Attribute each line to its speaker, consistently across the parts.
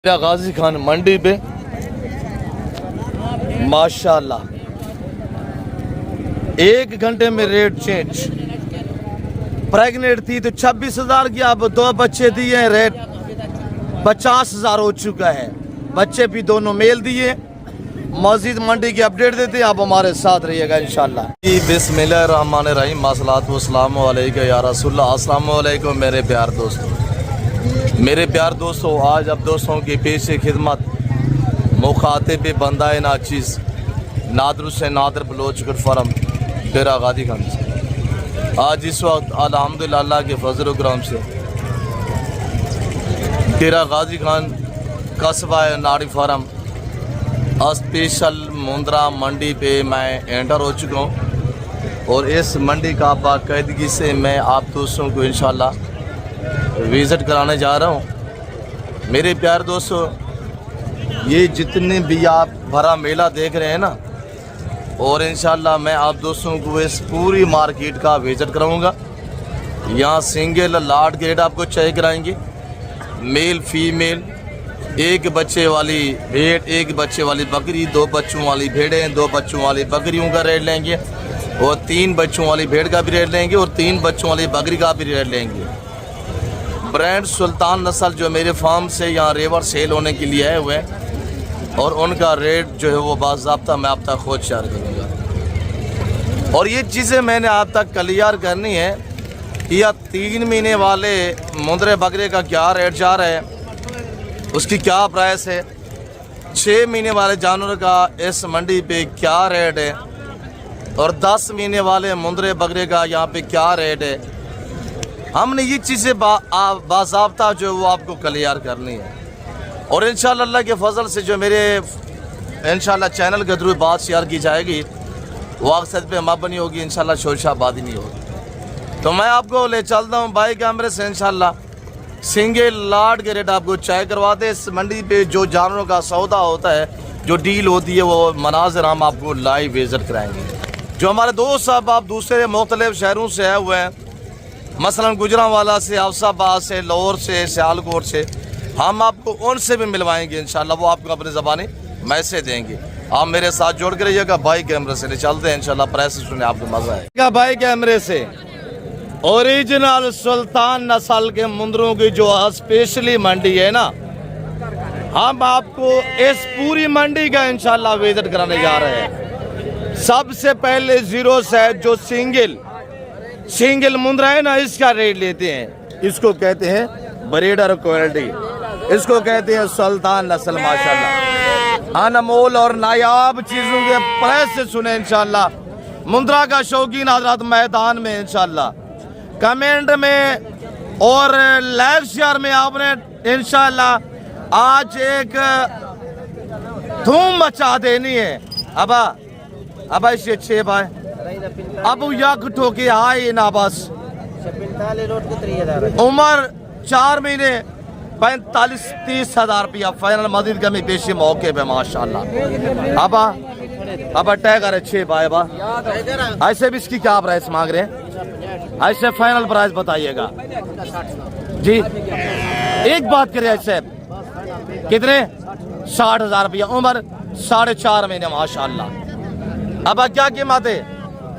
Speaker 1: गाजी खान मंडी पे माशाल्लाह 1 घंटे में रेट चेंज। प्रेग्नेंट थी तो 26,000 की, अब 2 बच्चे दिए हैं, रेट 50,000 हो चुका है। बच्चे भी दोनों मेल दिए। मस्जिद मंडी की अपडेट देते हैं, आप हमारे साथ रहिएगा इंशाल्लाह। बिस्मिल्लाहिर्रहमानिर्रहीम, मसलातु वस्सलामु अलैका या रसूलल्लाह। अस्सलामु अलैकुम मेरे प्यार दोस्तों, आज अब दोस्तों की पेश खिदमत मुखातिब बंदाए नाचीज़ नादर से नादर बलोच फरम डेरा गाजी खान से। आज इस वक्त अल्हम्दुलिल्लाह अल्लाह के फजल करम से डेरा गाजी खान कस्बा नाड़ी फार्म स्पेशल मुंद्रा मंडी पे मैं एंटर हो चुका हूँ और इस मंडी का बाकायदगी से मैं आप दोस्तों को इंशाल्लाह विज़िट कराने जा रहा हूँ। मेरे प्यार दोस्तों, ये जितने भी आप भरा मेला देख रहे हैं ना, और इंशाल्लाह मैं आप दोस्तों को इस पूरी मार्केट का विज़िट कराऊंगा। यहाँ सिंगल लाट के रेट आपको चेक कराएंगे, मेल फीमेल, 1 बच्चे वाली भेड़, 1 बच्चे वाली बकरी, 2 बच्चों वाली भेड़ें, 2 बच्चों वाली बकरियों का रेट लेंगे, और 3 बच्चों वाली भेड़ का भी रेट लेंगे, और 3 बच्चों वाली बकरी का भी रेट लेंगे। ब्रांड सुल्तान नस्ल जो मेरे फार्म से यहाँ रेवर सेल होने के लिए आए हुए हैं, और उनका रेट जो है वो बाज़ाब्ता मैं आप तक खुद शेयर करूँगा। और ये चीज़ें मैंने आप तक क्लियर करनी है कि यह 3 महीने वाले मुंदरे बकरे का क्या रेट जा रहा है, उसकी क्या प्राइस है, 6 महीने वाले जानवर का इस मंडी पे क्या रेट है, और 10 महीने वाले मुंदरे बकरे का यहाँ पे क्या रेट है। हमने ये चीज़ें बाज़ाब्ता जो है वो आपको क्लियर करनी है। और इंशाल्लाह अल्लाह के फजल से जो मेरे इंशाल्लाह चैनल के थ्रू बात शेयर की जाएगी वो अक्सर पे मबनी होगी, इंशाल्लाह शोशाबादी नहीं होगी। तो मैं आपको ले चलता हूँ बाई कैमरे से इंशाल्लाह सिंगल लाट के रेट आपको चेक करवाते। इस मंडी पे जो जानवरों का सौदा होता है, जो डील होती है, वो मनाजिर हम आपको लाइव विजिट कराएंगे। जो हमारे दोस्त साहब आप दूसरे मुख्तलिफ शहरों से आए हुए हैं, मसलन गुजरांवाला से, अफसाबाद से, लाहौर से, सियालकोट से, हम आपको उनसे भी मिलवाएंगे इंशाल्लाह। वो आपको अपनी ज़बानी मैसेज देंगे। आप मेरे साथ जोड़ कर रहिएगा। बाई कैमरे से चलते हैं इंशाल्लाह, प्रेस सुने आपको मजा आएगा। बाई कैमरे से ओरिजिनल सुल्तान नस्ल के मुंदरों की जो स्पेशली मंडी है ना, हम आपको इस पूरी मंडी का इंशाल्लाह विजिट कराने जा रहे हैं। सबसे पहले 0 से जो सिंगल मुंदरा है ना, इसका रेट लेते हैं। इसको कहते हैं ब्रीडर क्वालिटी, इसको कहते हैं सुल्तान नस्ल। माशाल्लाह अनमोल और नायाब चीजों के प्राइस से सुने इंशाल्लाह। मुंद्रा का शौकीन हजरात मैदान में इंशाल्लाह कमेंट में और लाइव शेयर में आपने इंशाल्लाह आज एक धूम मचा देनी है। अब इससे 6 भाई अब यक ठोके आए ना, बस उम्र 4 महीने 45-30 हज़ार रुपया फाइनल मजीद कमी पेशी मौके पे माशाल्लाह। अब टैगर 6 भाई बा। ऐसे भी इसकी क्या प्राइस मांग रहे हैं? ऐसे फाइनल प्राइस बताइएगा जी। एक बात करें ऐसे कितने? 60,000 रुपया, उम्र 4.5 महीने माशाल्लाह। अब क्या कीमत है?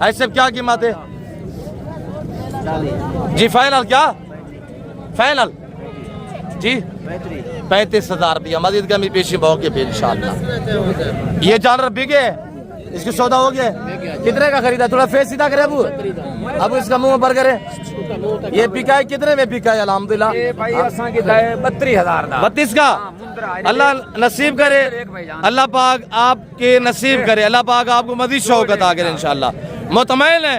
Speaker 1: ऐसे क्या कीमत है जी? फाइनल क्या? फाइनल जी 35,000 रुपया मजीद कमी पेशी मौके पे इंशाल्लाह। ये जानवर बिके, इसकी सौदा हो गया। कितने का खरीदा? थोड़ा फेस सीधा करे अब इसका मुंह पर करे। ये बिका है कितने में बिका है? अल्हम्दुलिल्लाह 32,000 का। अल्लाह नसीब करे, अल्लाह पाक आपके नसीब करे, अल्लाह पाक आपको मजीद शौक अता करे इंशाल्लाह। मुतमईन है?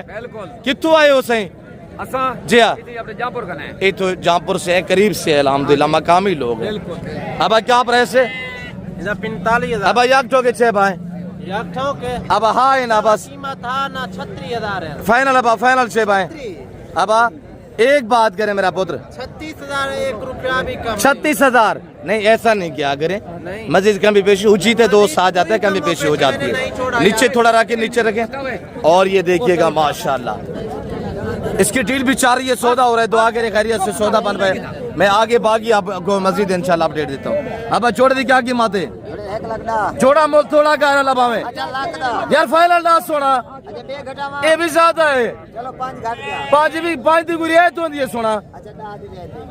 Speaker 1: कितों आए हो सही? जी हाँ, ये तो जहाँपुर से है, करीब से है अल्हम्दुलिल्लाह, मकामी लोग हैं। अब क्या प्राइस है?
Speaker 2: 45,000।
Speaker 1: अब एक ठोके 6 भाई, अब हाँ है ना, बस
Speaker 2: 36,000 है
Speaker 1: फाइनल। अब फाइनल 6 भाई। अब एक बात करें मेरा पुत्र,
Speaker 2: 36,000 1 रुपया भी कम।
Speaker 1: 36,000 नहीं, ऐसा नहीं किया करें। मजीद कमी पेशी उचित है, दोस्त आ जाते हैं, कमी पेशी हो जाती है। नीचे थोड़ा रखें, नीचे रखें। और ये देखिएगा माशाल्लाह इसकी डील भी चाह रही है, सौदा हो रहा है। दुआ करें खैरियत से सौदा बन पाए। मैं आगे बाकी आपको मजीद इंशाल्लाह अपडेट देता हूँ। अब जोड़े दी क्या कीमत है? जोड़ा मोल थोड़ा का लबा में यार फाइनल ना सोना ये भी ज्यादा है। पाँच दी गुरिया तो ये सोना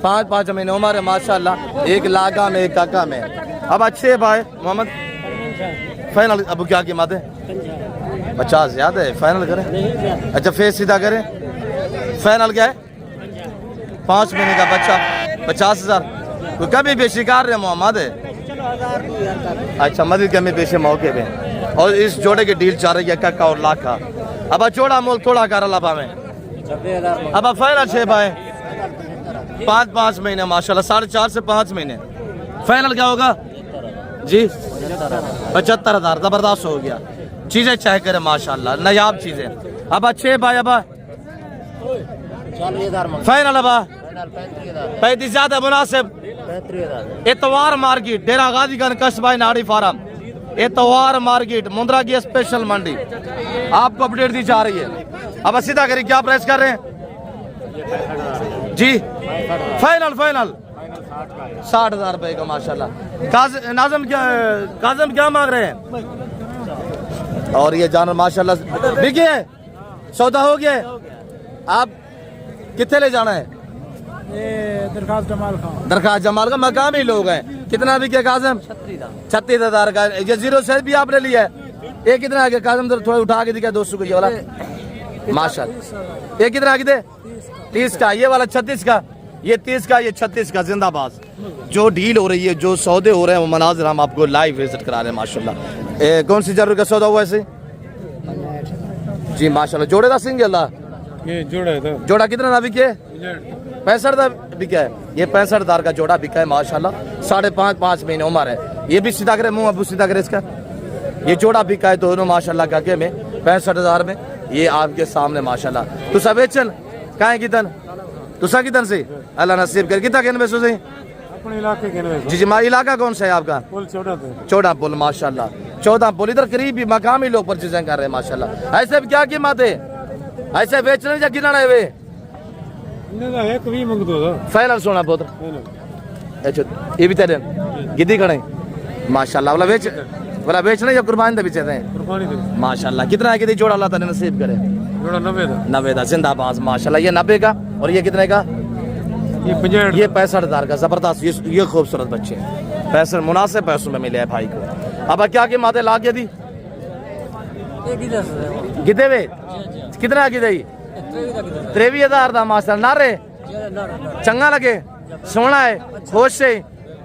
Speaker 1: 5 महीने उम्र है माशाल्लाह। 1 लाखा में 1 काका में। अब अच्छे भाई मोहम्मद फाइनल अब क्या कीमत है? 50 ज्यादा है, फाइनल करें। अच्छा फेस सीधा करें, फाइनल क्या है? 5 महीने का बच्चा 50,000। कोई कभी भी शिकार रहे मोहम्मद है। अच्छा मजीद कमी पेशे मौके पे और इस जोड़े की डील चाह रही है काका और लाखा। अब जोड़ा मोल थोड़ा कर लबा में अब फाइनल 6 भाई 5 महीने माशाल्लाह 4.5 से 5 महीने। फाइनल क्या होगा जी? 75,000 जबरदस्त हो गया। चीजें चाहे करे माशाल्लाह नायाब चीजें। अब 6 भाई अब फाइनल अब 35 ज्यादा मुनासिब। इतवार मार्केट डेरा गाजीगंज कस्बा नाड़ी फार्म इतवार मार्केट मुंद्रा की स्पेशल मंडी आपको अपडेट दी जा रही है। अब सीधा करिए क्या प्राइस कर रहे हैं जी? फाइनल 60,000 रुपए का माशाल्लाह। काजम क्या मांग रहे हैं? और ये जानवर माशाल्लाह बिके सौदा हो गया। आप कितने ले जाना है? दरखास्त जमाल का मकामी लोग हैं। कितना बिके काजम? 36,000 का। ये 0 से भी आपने लिया है। ये कितना आगे काजम थोड़ा उठा के दिखा 200 को ये वाला माशाल्लाह। ये कितना आगे दे? 30 का। ये वाला 36 का, ये 30 का, ये 36 का। जिंदाबाद। जो डील हो रही है जो सौदे हो रहे हैं वो मनाजिर हम आपको लाइव विजिट करा रहे हैं माशाल्लाह। कौन सी जरूर का सौदा हुआ ऐसे जी माशाल्लाह? जोड़े का सिंगल ये जोड़ा कितना ना बिके? 65,000 बिका है। ये 65,000 का जोड़ा बिका है माशाल्लाह। 5.5 महीने उम्र है। ये भी सीधा करे मुंह अबू सीधा करे इसका। ये जोड़ा बिका है दोनों माशाल्लाह काके में 65,000 में। ये आपके सामने माशाल्लाह। तू सब बेचन काहे कितन तुसा कितन से अल्लाह नसीब कर कितना कहने में सोचे
Speaker 3: अपने इलाके के
Speaker 1: जी माँ इलाका कौन सा है आपका? चौड़ा पुल माशाल्लाह। 14 पुल इधर करीब भी मकामी लोग परचेजिंग कर रहे हैं माशाल्लाह। ऐसे क्या कीमत है? ऐसे बेचने या गिराना है वे फाइनल सोना पुत्र। अच्छा ये भी तेरे गिद्दी खड़े माशाल्लाह। वाला बेचना या कुर्बानी पीछे थे माशाल्लाह। कितना है गिद्दी जोड़ा अल्लाह ताला नसीब करे? जोड़ा 90 का। जिंदाबाद माशाल्लाह। ये 90 का। और ये कितने का? ये 65,000 का। जबरदस्त। ये खूबसूरत बच्चे पैसे मुनासिब पैसों में मिले है भाई को। अब क्या की माते ला के दी गिदे वे कितना गिदे 23,000 का माशाल्लाह। नारे चंगा लगे सोना है खुश से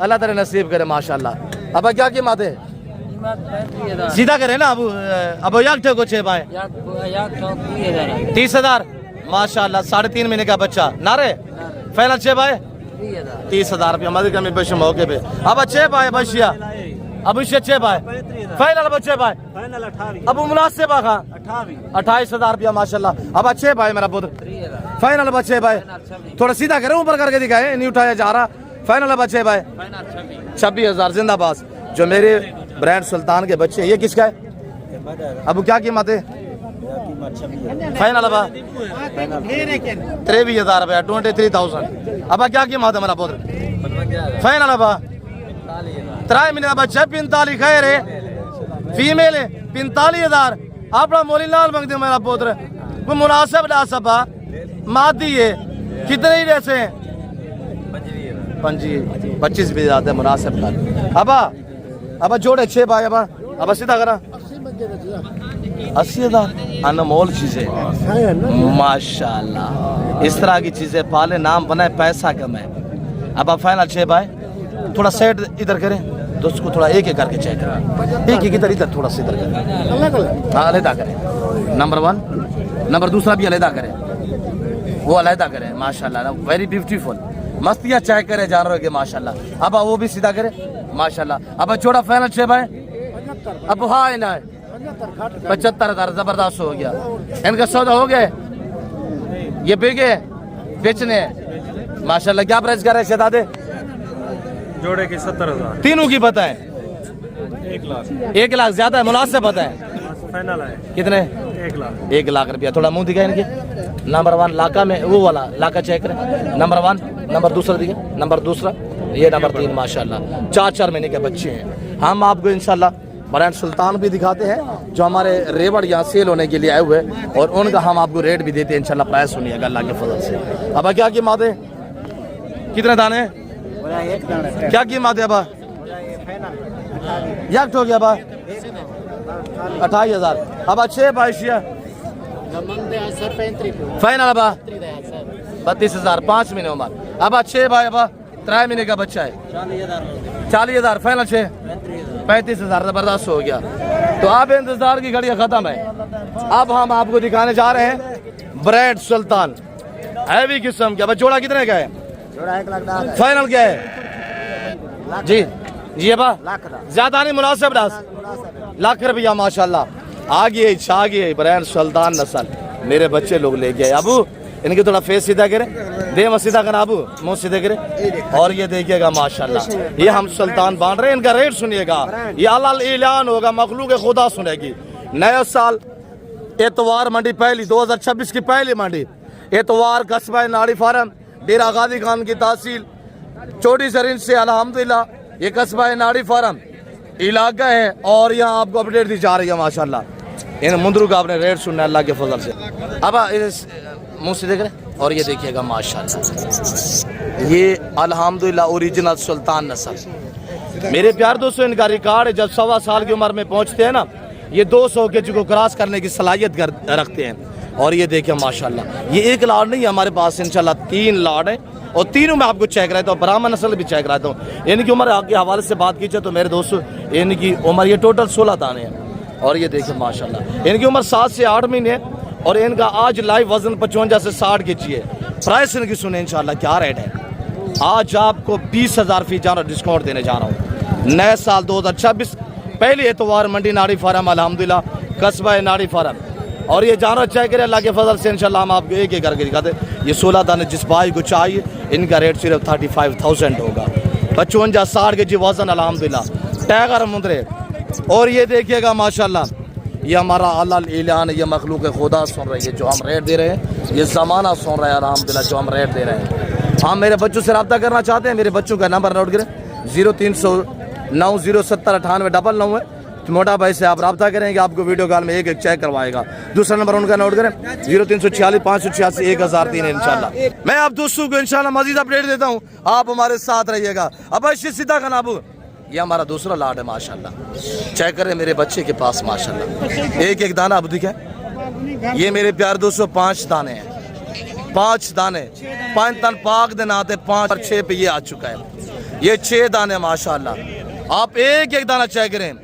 Speaker 1: अल्लाह ताला नसीब करे माशाल्लाह। अब क्या की माते सीधा करे ना अब याक को 6 भाई 30,000 माशाल्लाह। 3.5 महीने का बच्चा नारे फाइनल 6 भाई 30,000 रुपया मदद कमी पेश मौके पे। अब 6 भाई बशिया अब 6 भाई फाइनल अब 6 भाई अब मुनासिब खा 28,000 रुपया माशाल्लाह। अब 6 भाई मेरा पुत्र फाइनल अब 6 भाई। थोड़ा सीधा करे ऊपर करके दिखाए नहीं उठाया जा रहा। फाइनल अब 6 भाई 26,000 जिंदाबाद। जो मेरे ब्रांड सुल्तान के बच्चे ये किसका है? अब क्या कीमत है? फाइनल अब 23,000 रुपया 23,000। अब क्या कीमत है मेरा पुत्र? फाइनल अब 3 महीने बच्चा 45 खैर है फीमेल है 45,000। अपना मोली लाल मंगते मेरा पुत्र वो मुनासिब ला सपा मादी है कितने ही जैसे 25 भी जाते मुनासिब लाल। अब जोड़े 6 भाई अब सीधा करा 80,000 अनमोल चीजें माशाल्लाह। इस तरह की चीजें पाले नाम बनाए पैसा कमाए। अब फाइनल 6 भाई। थोड़ा सेट इधर करें दोस्त को थोड़ा एक करके चेक करें। एक इधर इधर थोड़ा सा इधर करें हाँ अलहदा करें। नंबर 1 नंबर दूसरा भी अलहदा करें वो अलहदा करें माशाल्लाह। वेरी ब्यूटीफुल मस्तियाँ चेक करे जानवर के माशाल्लाह। अब वो भी सीधा करे माशाल्लाह। अब छोड़ा फाइनल 6 भाई अब हाँ ना 75,000 जबरदस्त हो गया। इनका सौदा हो गया ये बिके बेचने माशाल्लाह। क्या प्राइस कर रहे हैं शहजादे?
Speaker 3: जोड़े की 70,000
Speaker 1: तीनों की बताएं 1 लाख ज्यादा है मुनासिब बताएं
Speaker 3: फाइनल है
Speaker 1: कितने?
Speaker 3: 1
Speaker 1: लाख रुपया। थोड़ा मुंह दिखाए इनके। नंबर 1 लाका में वो वाला लाका चेक करें। नंबर 1 नंबर दूसरा दिखे, नंबर दूसरा, ये नंबर 3 माशाल्लाह 4-4 महीने के बच्चे हैं। हम आपको इंशाल्लाह ब्रांड सुल्तान भी दिखाते हैं जो हमारे रेवड़ यहाँ सेल होने के लिए आए हुए हैं, और उनका हम आपको रेट भी देते हैं इंशाल्लाह। प्राइस सुनिएगा अल्लाह के फजल से। अब क्या कीमत है, कितने दाने, क्या कीमत है? अब एक हो गया बा 28,000। अब 6 बाईशिया फाइनल बा 32,000, 5 महीने उम्र। अब 6 भाई, अब 3 महीने का बच्चा है, 40,000 फाइनल 6 35,000 जबरदस्त हो गया। तो अब इंतजार की घड़ियां खत्म है। अब हम आपको दिखाने जा रहे हैं ब्रेड सुल्तान हैवी किस्म का। जोड़ा कितने का है? फाइनल क्या है जी? जी बा ज्यादा नहीं, मुनासिब 1 रुपया माशाल्लाह। आगे छा गए ब्रांड सुल्तान नस्ल, मेरे बच्चे लोग लेके आए। अबू इनके थोड़ा फेस सीधा करे, दे सीधा करना अबू, मुंह सीधे करे। और ये देखिएगा माशाल्लाह, ये हम सुल्तान बांध रहे हैं। इनका रेट सुनिएगा, ये अलाल ऐलान होगा, मखलूक खुदा सुनेगी। नया साल एतवार मंडी पहली 2026 की पहली मंडी एतवार कस्बा नाड़ी फार्म डेरा गाजी खान की तहसील छोटी सरिन से अल्हम्दुलिल्लाह ये कस्बा नाड़ी फार्म इलाका है, और यहाँ आपको अपडेट दी जा रही है माशाल्लाह। इन मुंदरू का आपने रेट सुनना है अल्लाह के फजल से। अब मुँह से देख रहे, और ये देखिएगा माशाल्लाह, ये अल्हम्दुलिल्लाह ओरिजिनल सुल्तान नस्ल। मेरे प्यार दोस्तों, इनका रिकॉर्ड है जब 1.25 साल की उम्र में पहुँचते हैं ना, ये 200 केजी को क्रॉस करने की सलाहियत रखते हैं। और ये देखिए माशाल्लाह, ये एक लाड नहीं है हमारे पास, इंशाल्लाह 3 लाड है, और तीनों में आपको चेक रहता हूँ, ब्राह्मण नस्ल भी चेक रहता हूँ। इनकी उम्र आपके हवाले से बात कीजिए तो मेरे दोस्तों, इनकी उम्र ये टोटल 16 दाने हैं। और ये देखिए माशाल्लाह, इनकी उम्र 7 से 8 महीने है, और इनका आज लाइव वजन 55 से 60 केजी है। प्राइस इनकी सुने इंशाल्लाह क्या रेट है। आज आपको 20,000 फी जाना डिस्काउंट देने जा रहा हूँ। नए साल 2026 पहले एतवार मंडी नाड़ी फार्म अल्हम्दुलिल्लाह कस्बा नाड़ी फार्म। और ये जानवर चेक करें अल्लाह के फजल से इंशाल्लाह हम आपको एक एक करके दिखाते। ये 16 दाने जिस भाई को चाहिए, इनका रेट सिर्फ 35,000 होगा। 55-60 के जी वजन अल्हम्दुलिल्लाह टैगर मुंदरे। और ये देखिएगा माशाल्लाह, ये हमारा अल्लाह ऐलान है, ये मखलूक खुदा सुन रही है जो हम रेट दे रहे हैं, ये ज़माना सुन रहा है अल्हम्दुलिल्लाह जो हम रेट दे रहे हैं। हम मेरे बच्चों से रब्ता करना चाहते हैं, मेरे बच्चों का नंबर नोट करें 0309079899 है। मोटा भाई से आप रब्ता करेंगे, आपको वीडियो कॉल में एक एक चेक करवाएगा। दूसरा नंबर उनका नोट करें 0346 586 1003 है इंशाल्लाह। मैं आप दोस्तों को इंशाल्लाह मजीद अपडेट देता हूँ, आप हमारे साथ रहिएगा। अब ऐसे सीधा का नाबू, ये हमारा दूसरा लाट है माशाल्लाह। चेक करें मेरे बच्चे के पास माशाल्लाह, एक एक दाना अब दिखे। ये मेरे प्यार दोस्तों 5 दाने हैं, 5 दाने 5 तन पाक दिन आते 5 और 6 पे ये आ चुका है। ये 6 दाने माशाल्लाह, आप एक एक दाना चेक करें।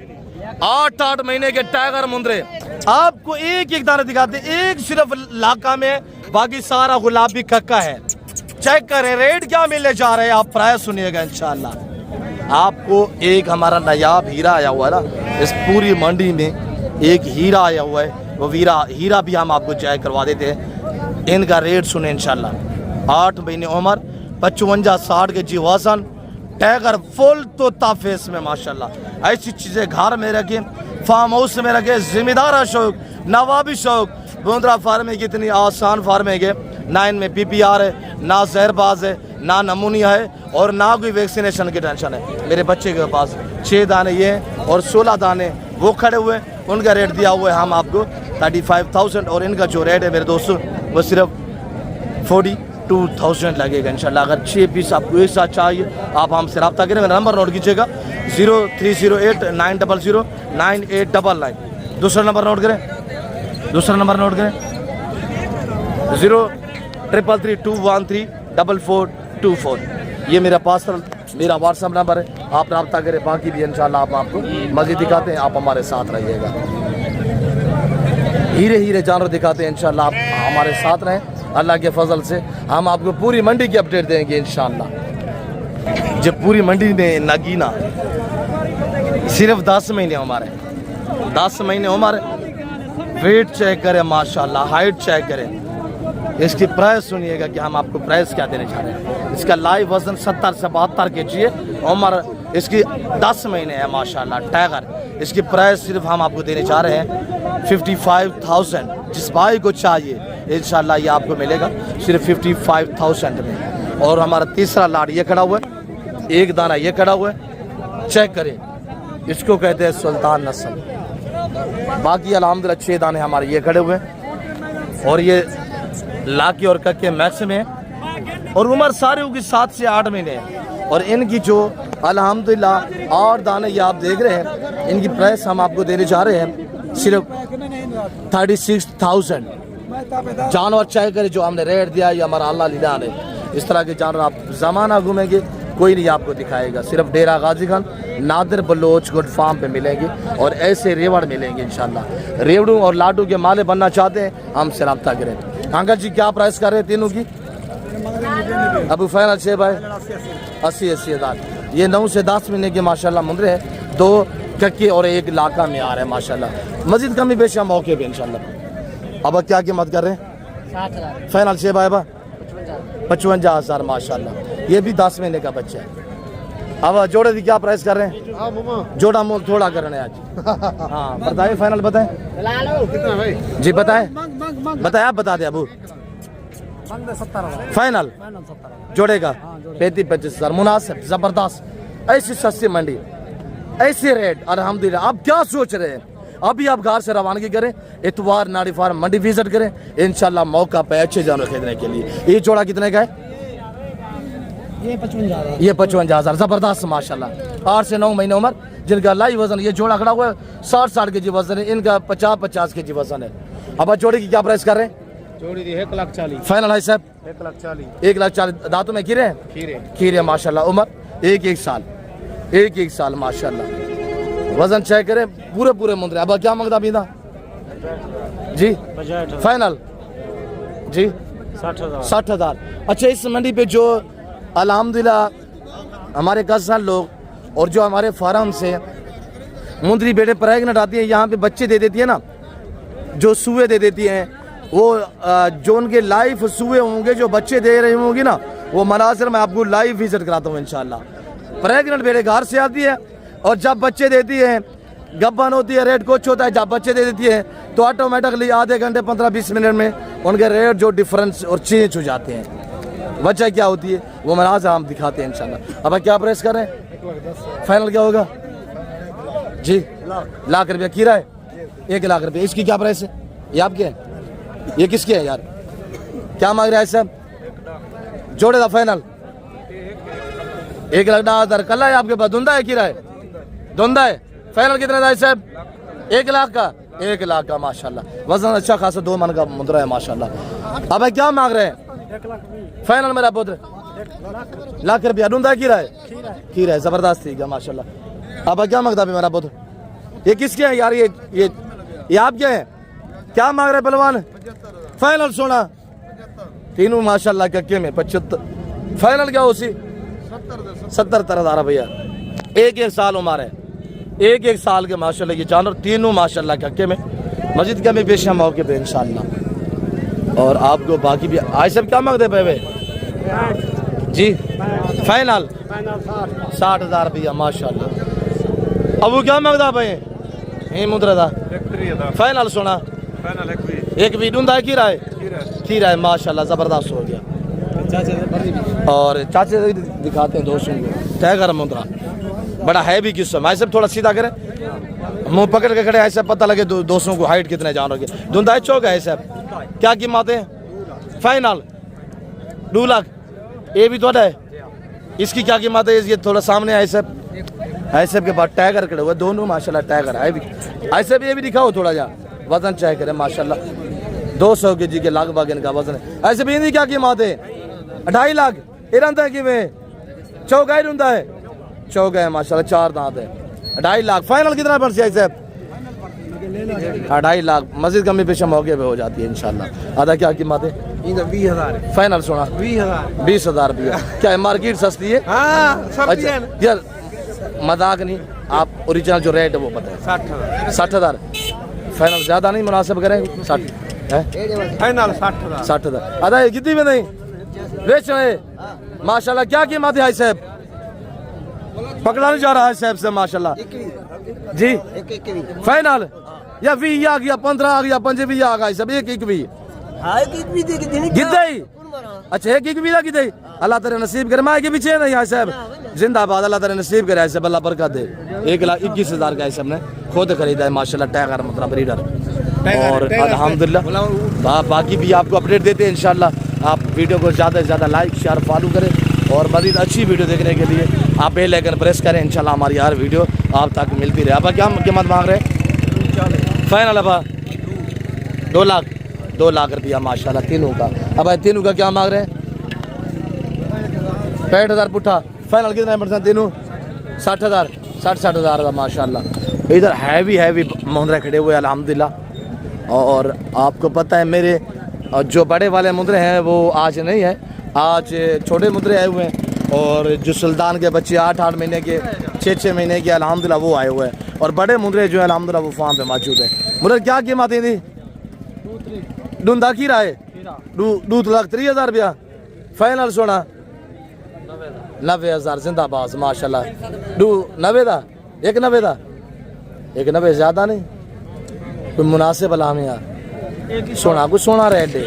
Speaker 1: 8-8 महीने के टाइगर मुंदरे आपको एक एक दाना दिखाते, एक सिर्फ लाका में, बाकी सारा गुलाबी कक्का है। चेक करें रेट क्या मिलने जा रहे हैं, आप प्राइस सुनिएगा इंशाल्लाह। आपको एक हमारा नायाब हीरा आया हुआ है ना, इस पूरी मंडी में एक हीरा आया हुआ है, वो हीरा भी हम आपको चेक करवा देते हैं। इनका रेट सुने इंशाल्लाह। 8 महीने उम्र, 55-60 के जी वजन, टैगर फुल तो ताफेस में माशाल्लाह। ऐसी चीज़ें घर में रखें, फार्म हाउस में रखें, जिम्मेदार शौक, नवाबी शौक। बूंदरा फार्मिंग कितनी आसान फार्मिंग है, ना इनमें PPR है, ना जहरबाज है, ना नमूनिया है, और ना कोई वैक्सीनेशन की टेंशन है। मेरे बच्चे के पास 6 दाने ये हैं और 16 दाने वो खड़े हुए हैं, उनका रेट दिया हुआ है हम आपको 35,000। और इनका जो रेट है मेरे दोस्तों वो सिर्फ 42,000 लगेगा इंशाल्लाह। अगर 6 पीस आपको एक साथ चाहिए आप हमसे रब्ता करें। मेरा नंबर नोट कीजिएगा 0308-900-9899। दूसरा नंबर नोट करें 0333-213-4424। ये मेरा पार्सल, मेरा व्हाट्सअप नंबर है, आप रब्ता करें। बाकी भी इंशाल्लाह आप आपको मज़ीद दिखाते हैं, आप हमारे साथ रहिएगा। हीरे जानवर दिखाते हैं इंशाल्लाह, आप हमारे साथ रहें। अल्लाह के फजल से हम आपको पूरी मंडी की अपडेट देंगे इंशाल्लाह। जब पूरी मंडी में नगीना सिर्फ 10 महीने हमारे, 10 महीने उम्र, वेट चेक करें माशाल्लाह, हाइट चेक करें। इसकी प्राइस सुनिएगा कि हम आपको प्राइस क्या देने जा रहे हैं। इसका लाइव वजन 70 से 72 केजी है, उम्र इसकी 10 महीने है माशाल्लाह टाइगर। इसकी प्राइस सिर्फ हम आपको देने जा रहे हैं 55,000। जिस भाई को चाहिए इंशाल्लाह ये आपको मिलेगा सिर्फ 55,000 में। और हमारा तीसरा लाट ये खड़ा हुआ है, एक दाना ये खड़ा हुआ है, चेक करें, इसको कहते हैं सुल्तान नस्ल। बाकी अल्हम्दुलिल्लाह 6 दाने हमारे ये खड़े हुए हैं और ये लाके और कक्के मैक्स में है और उम्र सारे होगी 7 से 8 महीने है। और इनकी जो अल्हम्दुलिल्लाह और दाने ये आप देख रहे हैं, इनकी प्राइस हम आपको देने जा रहे हैं सिर्फ 36,000। जानवर चाहे करे जो हमने रेट दिया ये हमारा अल्लाह लीला ने, इस तरह के जानवर आप ज़माना घूमेंगे कोई नहीं आपको दिखाएगा। सिर्फ डेरा गाजी खान नादिर बलोच गुड फार्म पे मिलेंगे और ऐसे रेवड़ मिलेंगे इंशाल्लाह। रेवड़ू और लाडू के माले बनना चाहते हैं हमसे रब्ता करें। अंकल जी क्या प्राइस कर रहे हैं तीनों की? अबू फाइनल 6 भाई 80 हज़ार। ये 9 से 10 महीने के माशाल्लाह मुंदरे हैं, 2 कक्के और 1 लाका में आ रहे हैं माशाल्लाह। मजीद कमी पेश मौके पे इंशाल्लाह। अब क्या कीमत कर रहे हैं? फाइनल 6 भाई 55,000 माशाल्लाह। ये भी 10 महीने का बच्चा है। अब जोड़े की क्या प्राइस कर रहे हैं? जोड़ा मोल थोड़ा कर रहे हैं आज। हाँ बताइए, फाइनल बताएं जी, बताएं बताएं, आप बता दें अबू। फाइनल जोड़े का 35,000 मुनासिब जबरदस्त। ऐसी सस्ती मंडी, ऐसे रेट अल्हम्दुलिल्लाह। आप क्या सोच रहे हैं? अभी आप घर से रवानगी करें, इतवार नाड़ी फार्म मंडी विजिट करें, इंशाल्लाह मौका पे अच्छे जानवर खरीदने के लिए। ये जोड़ा कितने का है? ये 55,000 जबरदस्त माशाल्लाह। 8 से 9 महीने उम्र, जिनका लाई वजन, ये जोड़ा खड़ा हुआ है 60 के जी वजन है, इनका 50 के जी वजन है। अब जोड़ी की क्या प्राइस कर रहे हैं?
Speaker 3: जोड़ी दी 1,40,000
Speaker 1: फाइनल है साहब
Speaker 3: 1,40,000
Speaker 1: 1,40,000। दांतों में खीरे हैं? खीरे माशाल्लाह। उम्र 1 साल 1 साल माशाल्लाह। वजन चेक करें, पूरे मुंदरे। अब क्या मांगता बीदा जी? फाइनल जी 60,000। अच्छा, इस मंडी पे जो अल्हम्दुलिल्लाह हमारे किसान लोग और जो हमारे फार्म से मुंदरी बेटे प्रेग्नेंट आती है, यहाँ पे बच्चे दे देती है ना, जो सुए दे देती हैं, वो जो उनके लाइफ सुए होंगे, जो बच्चे दे रही होंगी ना, वो मनासिर मैं आपको लाइव विजिट कराता हूँ इंशाल्लाह। प्रेग्नेंट बेटे घर से आती है और जब बच्चे देती है, गब्बन होती है, रेट कुछ होता है, जब बच्चे दे देती है तो ऑटोमेटिकली आधे घंटे 15-20 मिनट में उनके रेट जो डिफरेंस और चेंज हो जाते हैं। वजह क्या होती है वो मनाज़र हम दिखाते हैं इंशाल्लाह। अब क्या प्रेस कर रहे हैं? फाइनल क्या होगा जी? लाख रुपया खीरा है, 1 लाख रुपये। इसकी क्या प्राइस है? ये आपके है? ये किसके है यार? क्या मांग रहा है साहब? जोड़े का फाइनल 1,10,000। कल है आपके पास? धुंधा है खीरा है? धुंधा है। फाइनल कितना था साहब? 1 लाख का 1 लाख का माशाल्लाह। वजन अच्छा खासा 2 मन का मुद्रा है माशाल्लाह। अब क्या मांग रहे हैं? फाइनल मेरा पुत्र 1 लाख रुपया। धुंधा खीरा है? खीरा है, जबरदस्त ठीक है माशाल्लाह। अब क्या मांगता है मेरा पुत्र? ये किसके है यार? ये आप क्या है? क्या मांग रहे पहलवान? फाइनल सोना तीनों माशाल्लाह कक्के में 75। फाइनल क्या उसी 70,000 भैया। 1 साल उम्र है, 1 साल के माशाल्लाह ये जानवर तीनों माशाल्लाह कक्के में। मस्जिद का में पेश मौके पे इंशाल्लाह। और आपको बाकी भी आज सब क्या मांगते पे जी? फाइनल 60,000 भैया माशाल्लाह। अब वो क्या मांगता भाई? यही मुद्रा था। फाइनल सोना एक भी ढूंढा है, खीरा है? खीरा है माशाल्लाह, जबरदस्त हो गया। और चाचे दिखाते हैं दोस्तों को टाइगर मुद्रा, बड़ा है भी किस्म। ऐसे थोड़ा सीधा करें, मुंह पकड़ के खड़े, ऐसे पता लगे दोस्तों को हाइट कितने जानवर की। धुंधा चौक है ऐसे। क्या कीमत है? फाइनल 2 लाख। ये भी थोड़ा है, इसकी क्या कीमत है? ये थोड़ा सामने ऐसे ऐसे के बाद टाइगर खड़े हुए दोनों माशाल्लाह। टाइगर है भी ऐसे भी, ये भी दिखाओ थोड़ा जा। वजन चेक करें माशाल्लाह, 200 kg के लगभग इनका वजन है। ऐसे भी इनकी क्या कीमत है? 2.5 लाख। इरंदा की में चौका ही ढूंढा है, चौका है माशाल्लाह, 4 दांत है। 2.5 लाख। फाइनल कितना बन जाए साहब? 2.5 लाख। मस्जिद कमी पेशा मौके पे हो जाती है इंशाल्लाह। आधा क्या कीमत है?
Speaker 2: 20,000
Speaker 1: फाइनल सोना 20,000 रुपया। क्या है मार्केट सस्ती है? अच्छा यार मजाक नहीं, आप ओरिजिनल जो रेट है वो बताएं। 60,000। फाइनल ज्यादा नहीं मुनासिब करें? 60 है
Speaker 3: फाइनल 60,000
Speaker 1: 60,000। आधा है कितनी में नहीं बेच रहे माशाल्लाह। क्या कीमत है साहब? पकड़ा नहीं जा रहा है साहब से माशाल्लाह जी। फाइनल या 20 आ गया, 15 आ गया, 25 आ गया सब। एक भी गिद्दा ही अच्छा है की वीरा की दे अल्लाह तेरे नसीब करे माँ के पीछे ना यहाँ साहब जिंदाबाद अल्लाह तेरे नसीब करे ऐसे अल्लाह बरकत दे 1,21,000 का ऐसे हमने खुद खरीदा है माशाल्लाह टाइगर मतलब ब्रीडर और अल्हम्दुलिल्लाह बाकी भी आपको अपडेट देते हैं इंशाल्लाह। आप वीडियो को ज़्यादा से ज़्यादा लाइक शेयर फॉलो करें और मज़ीद अच्छी वीडियो देखने के लिए आप बेल आइकन प्रेस करें इंशाल्लाह हमारी हर वीडियो आप तक मिलती रहे। अब क्या कीमत मांग रहे हैं फाइनल अब 2 लाख रुपया माशाल्लाह तीनों का। अब तीनों का क्या मांग रहे हैं 65,000 पुट्ठा फाइनल कितना परसेंट तीनों 60,000 का माशाल्लाह। इधर हैवी मुंदरे खड़े हुए अल्हम्दुलिल्लाह और आपको पता है मेरे जो बड़े वाले मुंदरे हैं वो आज नहीं है, आज छोटे मुंदरे आए हुए हैं और जो सुल्तान के बच्चे 8 महीने के 6 महीने के अल्हम्दुलिल्लाह वो आए हुए हैं और बड़े मुंदरे जो है अल्हम्दुलिल्लाह वो फार्म पे मौजूद है। मुंदर क्या कीमत है थी डूंदा खीरा है 2,30,000 रुपया फाइनल सोना 90,000 जिंदाबाद माशाल्लाह 90 दा 190 ज़्यादा नहीं कोई मुनासिब अलाम यार सोना कुछ सोना रेट है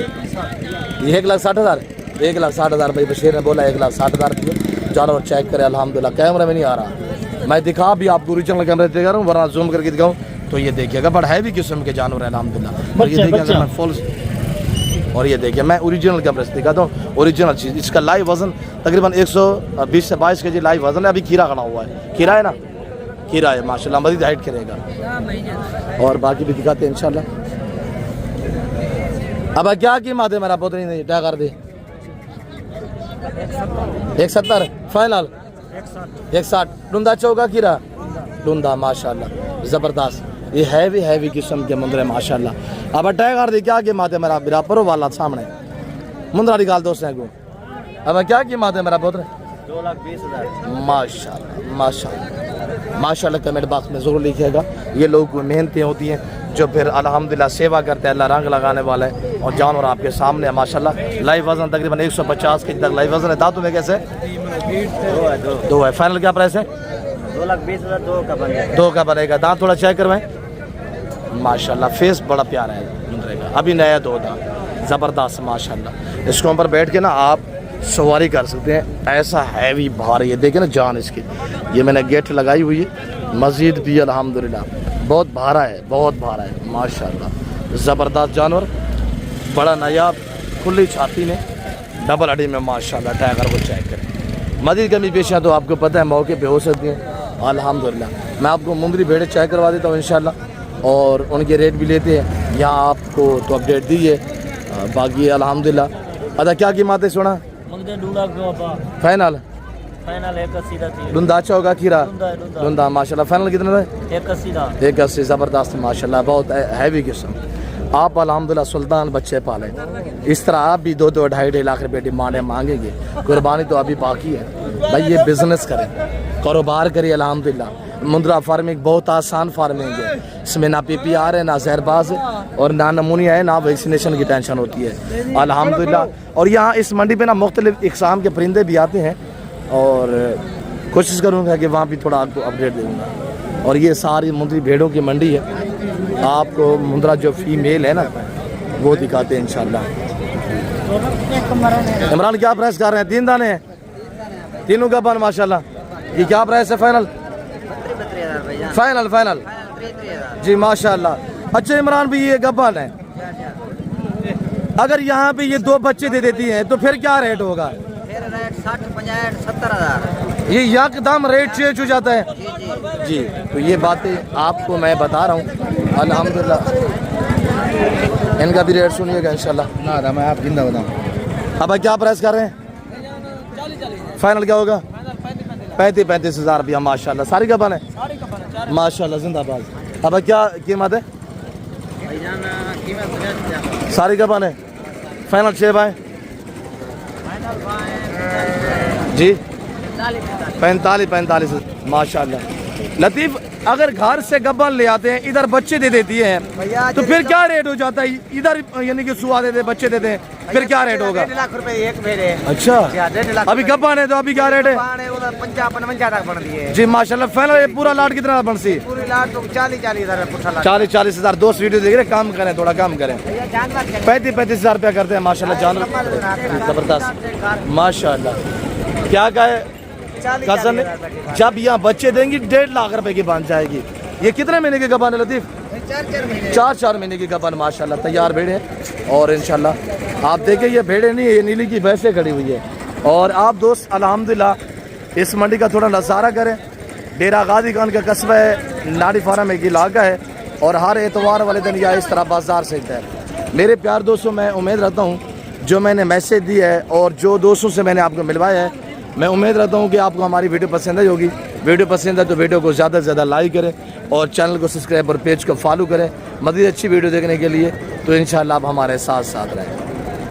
Speaker 1: ये 1,60,000 1,60,000 भाई बशीर ने बोला 1,60,000 रुपये जानवर चेक करे अल्हम्दुलिल्लाह कैमरे में नहीं आ रहा मैं दिखा भी आपको ओरिजिनल कैमरे दिखा रहा हूँ वरना जूम करके दिखाऊँ तो ये देखिएगा बट हैवी किस्म के जानवर है अल्हम्दुलिल्लाह। और ये देखिएगा मैं फुल और ये देखिए मैं ओरिजिनल कैमरे से दिखाता हूँ ओरिजिनल चीज़। इसका लाइव वजन तकरीबन 120 से 22 के जी लाइव वजन है। अभी खीरा खड़ा हुआ है खीरा है ना खीरा है माशाल्लाह मज़ीद हाइट करेगा और बाकी भी दिखाते हैं इंशाल्लाह। अब क्या कीमत है मेरा पुत्र नहीं क्या कर दे 170 फाइनल 160 डूंदा चौका खीरा डूंदा माशाल्लाह ज़बरदस्त ये हैवी किस्म के मुंदरे माशाल्लाह। अब टाइगर दी क्या कीमत है मेरा बिरा परो वाला सामने मुंदरा निकाल दोस्त को। अब क्या कीमत है मेरा पुत्र
Speaker 2: 2,20,000
Speaker 1: माशाल्लाह कमेंट बॉक्स में ज़रूर लिखिएगा। ये लोग मेहनतें होती हैं जो फिर अल्हम्दुलिल्लाह सेवा करते हैं अल्लाह रंग लगाने वाला है और जानवर आपके सामने है माशाल्लाह। लाइव वजन तकरीबन 150 के तक लाइव वजन है। दांतों में कैसे दो है फाइनल क्या प्राइस है
Speaker 2: 2,20,000
Speaker 1: दो का बनेगा। दांत थोड़ा चेक करवाएं माशाल्लाह फेस बड़ा प्यारा है मुंदरे का अभी नया 2 दांत ज़बरदस्त माशाल्लाह। इसके ऊपर बैठ के ना आप सवारी कर सकते हैं ऐसा हैवी भारी है देखे ना जान इसकी। ये मैंने गेट लगाई हुई है मस्जिद भी अल्हम्दुलिल्लाह बहुत भारा है माशाल्लाह ज़बरदस्त जानवर बड़ा नायाब खुली छाती में डबल हड्डी में माशाल्लाह। टाइगर को चेक करें मज़ीद कमी पेशियाँ तो आपको पता है मौके पे हो सकती हैं अल्हम्दुलिल्लाह। मैं आपको मुंदरी भेड़े चेक करवा देता हूँ इंशाल्लाह और उनके रेट भी लेते हैं यहाँ आपको तो अपडेट दी है बाकी अल्हम्दुलिल्लाह। अच्छा क्या कीमत है सोना फाइनल
Speaker 2: 1,80
Speaker 1: डूंदा अच्छा होगा खीरा डूंदा माशाल्लाह फाइनल कितना था 1,80 ज़बरदस्त माशाल्लाह बहुत हैवी किस्म। आप अल्हम्दुलिल्लाह सुल्तान बच्चे पाले इस तरह आप भी 2-2 2.5 लाख रुपये डिमांडें मांगेंगे। कुर्बानी तो अभी बाकी है भाई ये बिजनेस करें कारोबार करिए अल्हम्दुलिल्लाह। मुंद्रा फार्मिंग बहुत आसान फार्मिंग है इसमें ना PPR है ना जहरबाज है और ना नमूनिया है ना वैक्सीनेशन की टेंशन होती है अल्हम्दुलिल्लाह। और यहाँ इस मंडी पे ना मुख्तलिफ इक़साम के परिंदे भी आते हैं और कोशिश करूँगा कि वहाँ भी थोड़ा आपको अपडेट दूँगा। और ये सारी मुंद्री भेड़ों की मंडी है आपको मुंद्रा जो फीमेल है ना वो दिखाते हैं इंशाल्लाह। इमरान क्या प्राइस कर रहे हैं 3 दाने हैं तीनों का बन माशाल्लाह। ये क्या प्राइस है फाइनल जी माशाल्लाह। अच्छा इमरान भी ये गब्बान है अगर यहाँ पे ये 2 बच्चे दे देती हैं तो फिर क्या रेट होगा
Speaker 2: फिर रेट 60, 50, 70,000
Speaker 1: ये यकदम रेट चेंज हो जाता है जी। तो ये बातें आपको मैं बता रहा हूँ अल्हम्दुलिल्लाह। इनका भी रेट सुनिएगा इंशाल्लाह ना मैं आप जिंदा बताऊँ। अब क्या प्राइस कर रहे हैं फाइनल क्या होगा 35,000 रुपया माशाल्लाह। सारी का बन है माशाल्लाह जिंदाबाद। अब क्या कीमत है सारी का बन है फाइनल 6 भाई जी 45 माशाल्लाह। लतीफ, अगर घर से गब्बन ले आते हैं, इधर बच्चे दे देती है, तो फिर क्या रेट हो जाता है? इधर यानी कि सुआ देते बच्चे देते हैं, फिर क्या रेट होगा?
Speaker 2: 1.5 लाख रुपए एक भेड़े।
Speaker 1: अच्छा,
Speaker 2: 1.5 लाख
Speaker 1: अभी गब्बन है तो अभी क्या रेट है?
Speaker 2: 55 तक बन दिए
Speaker 1: जी माशाल्लाह। फाइनल ये पूरा लाट कितना बन सी?
Speaker 2: पूरी लाट तो 40 हज़ार पुट्ठा लाट।
Speaker 1: 40 हज़ार। दोस्त वीडियो देख रहे, काम करें, थोड़ा काम करें। 35 हज़ार रुपया करते हैं माशाल्लाह। जानवर जबरदस्त माशाल्लाह। क्या का है कजन? जब यहाँ बच्चे देंगी 1.5 लाख रुपए की बन जाएगी। ये कितने महीने की गबान है लतीफ? 4 महीने की गबान माशाल्लाह। तैयार भेड़े हैं और इंशाल्लाह आप देखें, ये भेड़े नहीं है, ये नीली की भैंसे खड़ी हुई है। और आप दोस्त अल्हम्दुलिल्लाह इस मंडी का थोड़ा नज़ारा करें। डेरा गाजी खान का कस्बा है, नाड़ी फार्म एक इलाका है और हर एतवार वाले दिन या इस तरह बाजार से है। मेरे प्यार दोस्तों, मैं उम्मीद रखता हूँ जो मैंने मैसेज दी है और जो दोस्तों से मैंने आपको मिलवाया है, मैं उम्मीद रखता हूँ कि आपको हमारी वीडियो पसंद आई होगी। वीडियो पसंद है तो वीडियो को ज़्यादा से ज़्यादा लाइक करें और चैनल को सब्सक्राइब और पेज को फॉलो करें। मज़ीद अच्छी वीडियो देखने के लिए तो इंशाल्लाह आप हमारे साथ रहें।